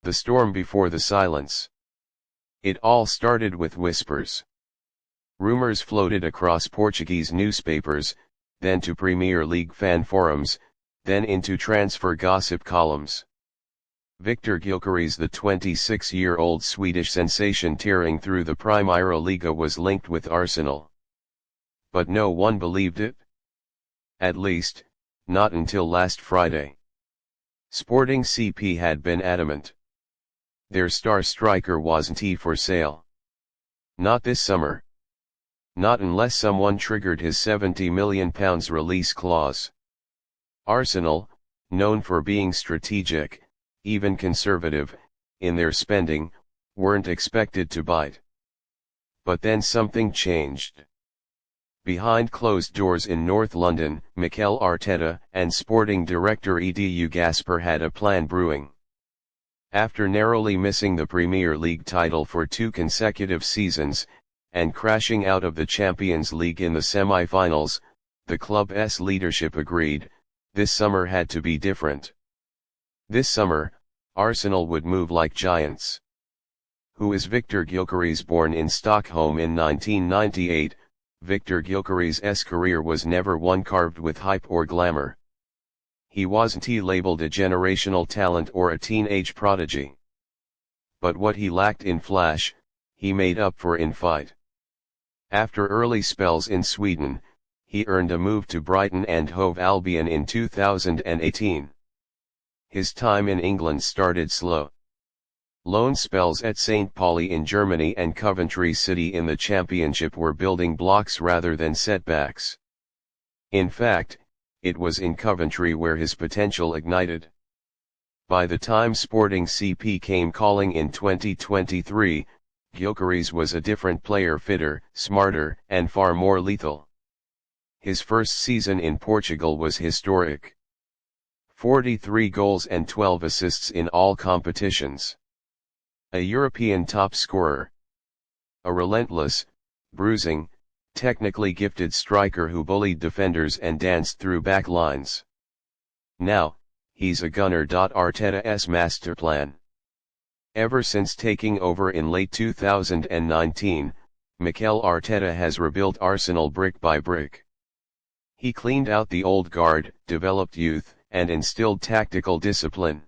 The storm before the silence. It all started with whispers. Rumors floated across Portuguese newspapers, then to Premier League fan forums, then into transfer gossip columns. Viktor Gyökeres, the 26-year-old Swedish sensation tearing through the Primeira Liga, was linked with Arsenal. But no one believed it. At least, not until last Friday. Sporting CP had been adamant. Their star striker wasn't for sale. Not this summer. Not unless someone triggered his £70 million release clause. Arsenal, known for being strategic, even conservative, in their spending, weren't expected to bite. But then something changed. Behind closed doors in North London, Mikel Arteta and sporting director Edu Gasper had a plan brewing. After narrowly missing the Premier League title for 2 consecutive seasons, and crashing out of the Champions League in the semi-finals, the club's leadership agreed, this summer had to be different. This summer, Arsenal would move like giants. Who is Viktor Gyökeres? Born in Stockholm in 1998, Viktor Gyökeres' career was never one carved with hype or glamour. He wasn't labeled a generational talent or a teenage prodigy. But what he lacked in flash, he made up for in fight. After early spells in Sweden, he earned a move to Brighton and Hove Albion in 2018. His time in England started slow. Loan spells at St. Pauli in Germany and Coventry City in the Championship were building blocks rather than setbacks. In fact, it was in Coventry where his potential ignited. By the time Sporting CP came calling in 2023, Gyökeres was a different player, fitter, smarter, and far more lethal. His first season in Portugal was historic. 43 goals and 12 assists in all competitions. A European top scorer. A relentless, bruising, technically gifted striker who bullied defenders and danced through back lines. Now, he's a gunner. Arteta's master plan. Ever since taking over in late 2019, Mikel Arteta has rebuilt Arsenal brick by brick. He cleaned out the old guard, developed youth, and instilled tactical discipline.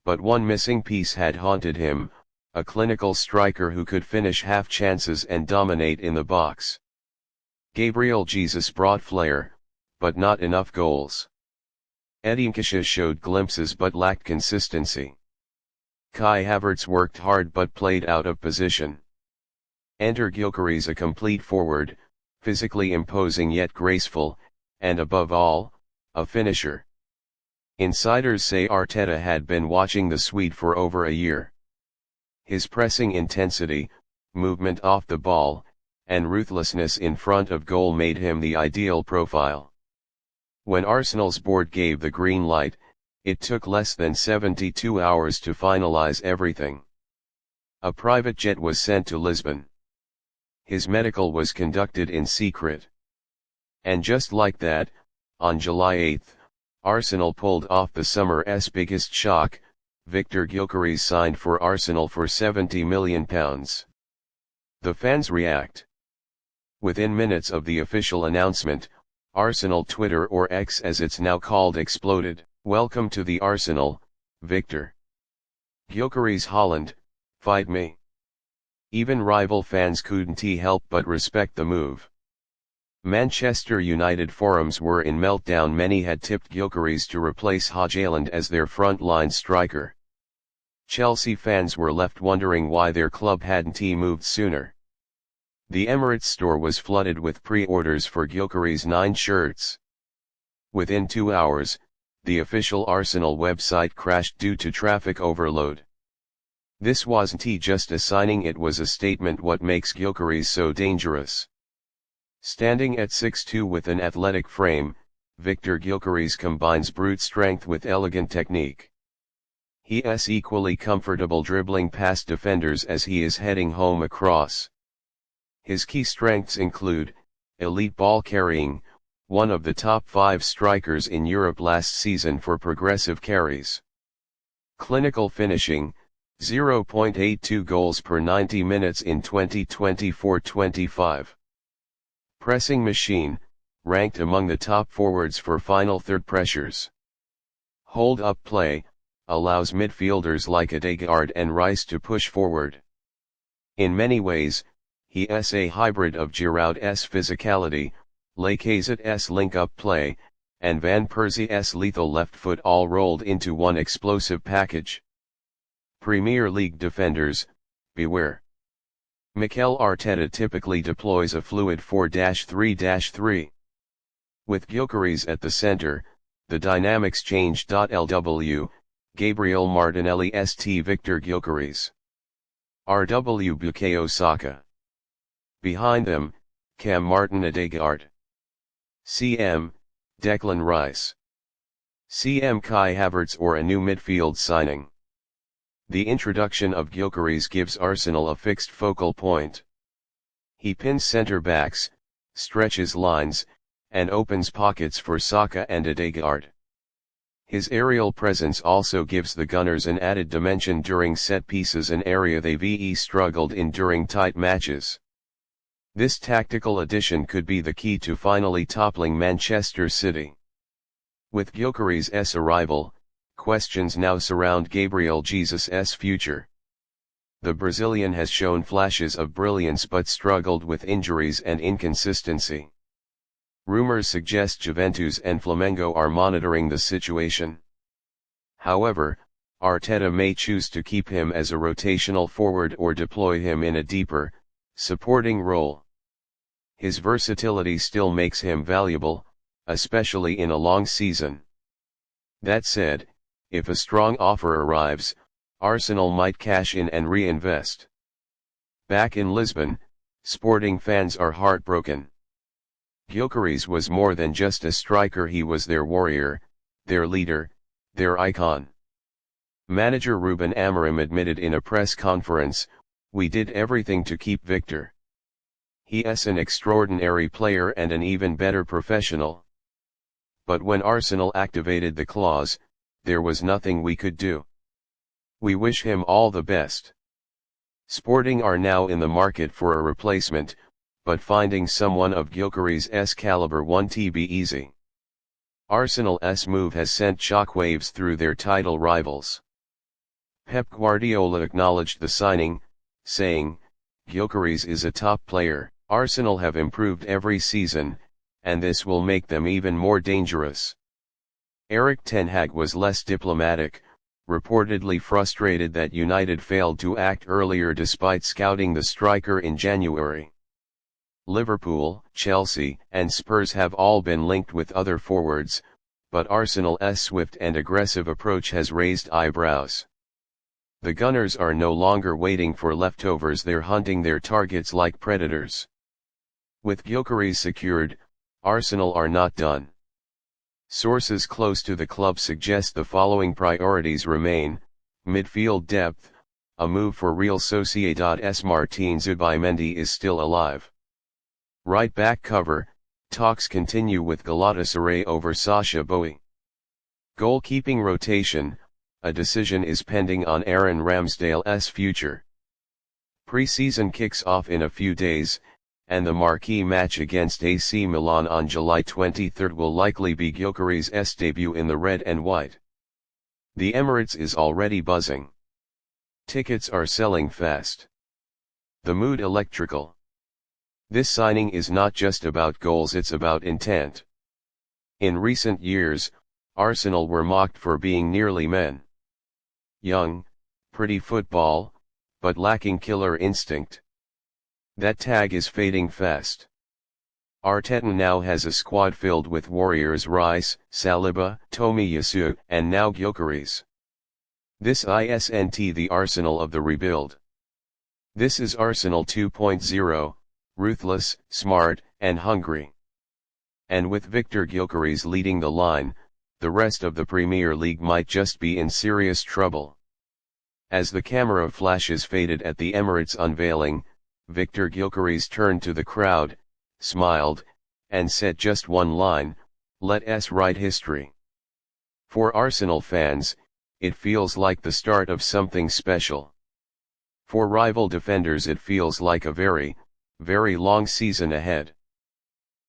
But one missing piece had haunted him, a clinical striker who could finish half chances and dominate in the box. Gabriel Jesus brought flair, but not enough goals. Injects showed glimpses but lacked consistency. Kai Havertz worked hard but played out of position. Enter Gyokeres, a complete forward, physically imposing yet graceful, and above all, a finisher. Insiders say Arteta had been watching the Swede for over a year. His pressing intensity, movement off the ball, and ruthlessness in front of goal made him the ideal profile. When Arsenal's board gave the green light, it took less than 72 hours to finalize everything. A private jet was sent to Lisbon. His medical was conducted in secret. And just like that, on July 8, Arsenal pulled off the summer's biggest shock. Viktor Gyökeres signed for Arsenal for £70 million. The fans react. Within minutes of the official announcement, Arsenal Twitter, or X as it's now called, exploded. Welcome to the Arsenal, Viktor Gyökeres. Holland, fight me. Even rival fans couldn't help but respect the move. Manchester United forums were in meltdown. Many had tipped Gyökeres to replace Højlund as their front-line striker. Chelsea fans were left wondering why their club hadn't moved sooner. The Emirates store was flooded with pre-orders for Gyökeres' 9 shirts. Within 2 hours, the official Arsenal website crashed due to traffic overload. This wasn't just a signing, it was a statement. What makes Gyökeres so dangerous? Standing at 6'2" with an athletic frame, Viktor Gyökeres combines brute strength with elegant technique. He is equally comfortable dribbling past defenders as he is heading home a cross. His key strengths include elite ball carrying, one of the top 5 strikers in Europe last season for progressive carries. Clinical finishing, 0.82 goals per 90 minutes in 2024-25. Pressing machine, ranked among the top forwards for final third pressures. Hold-up play, allows midfielders like Odegaard and Rice to push forward. In many ways, he is a hybrid of Giroud's physicality, Lacazette's link-up play, and Van Persie's lethal left foot all rolled into one explosive package. Premier League defenders, beware. Mikel Arteta typically deploys a fluid 4-3-3. With Gyokeres at the center, the dynamics change. LW, Gabriel Martinelli St Viktor Gyökeres. RW Bukayo Saka. Behind them, Cam Martin Odegaard. CM, Declan Rice. CM Kai Havertz or a new midfield signing. The introduction of Gyokeres gives Arsenal a fixed focal point. He pins centre-backs, stretches lines, and opens pockets for Saka and Odegaard. His aerial presence also gives the Gunners an added dimension during set pieces, an area they've struggled in during tight matches. This tactical addition could be the key to finally toppling Manchester City. With Gyokeres' arrival, questions now surround Gabriel Jesus' future. The Brazilian has shown flashes of brilliance but struggled with injuries and inconsistency. Rumors suggest Juventus and Flamengo are monitoring the situation. However, Arteta may choose to keep him as a rotational forward or deploy him in a deeper, supporting role. His versatility still makes him valuable, especially in a long season. That said, if a strong offer arrives, Arsenal might cash in and reinvest. Back in Lisbon, Sporting fans are heartbroken. Gyokeres was more than just a striker, he was their warrior, their leader, their icon. Manager Ruben Amorim admitted in a press conference, "We did everything to keep Victor. He is an extraordinary player and an even better professional. But when Arsenal activated the clause, there was nothing we could do. We wish him all the best." Sporting are now in the market for a replacement, but finding someone of Gyökeres' caliber won't be easy. Arsenal's move has sent shockwaves through their title rivals. Pep Guardiola acknowledged the signing, saying, "Gyökeres is a top player. Arsenal have improved every season, and this will make them even more dangerous." Erik ten Hag was less diplomatic, reportedly frustrated that United failed to act earlier despite scouting the striker in January. Liverpool, Chelsea, and Spurs have all been linked with other forwards, but Arsenal's swift and aggressive approach has raised eyebrows. The Gunners are no longer waiting for leftovers, they're hunting their targets like predators. With Gyokeres secured, Arsenal are not done. Sources close to the club suggest the following priorities remain: midfield depth, a move for Real Sociedad's Martin Zubimendi is still alive. Right back cover, talks continue with Galatasaray over Sacha Boey. Goalkeeping rotation, a decision is pending on Aaron Ramsdale's future. Pre-season kicks off in a few days, and the marquee match against AC Milan on July 23 will likely be Gyökeres' debut in the red and white. The Emirates is already buzzing. Tickets are selling fast. The mood electrical. This signing is not just about goals, it's about intent. In recent years, Arsenal were mocked for being nearly men. Young, pretty football, but lacking killer instinct. That tag is fading fast. Arteta now has a squad filled with warriors: Rice, Saliba, Tomiyasu, and now Gyökeres. This isn't the Arsenal of the rebuild. This is Arsenal 2.0, ruthless, smart, and hungry. And with Viktor Gyökeres leading the line, the rest of the Premier League might just be in serious trouble. As the camera flashes faded at the Emirates unveiling, Viktor Gyökeres turned to the crowd, smiled, and said just one line: "Let us write history." For Arsenal fans, it feels like the start of something special. For rival defenders it feels like a very, very long season ahead.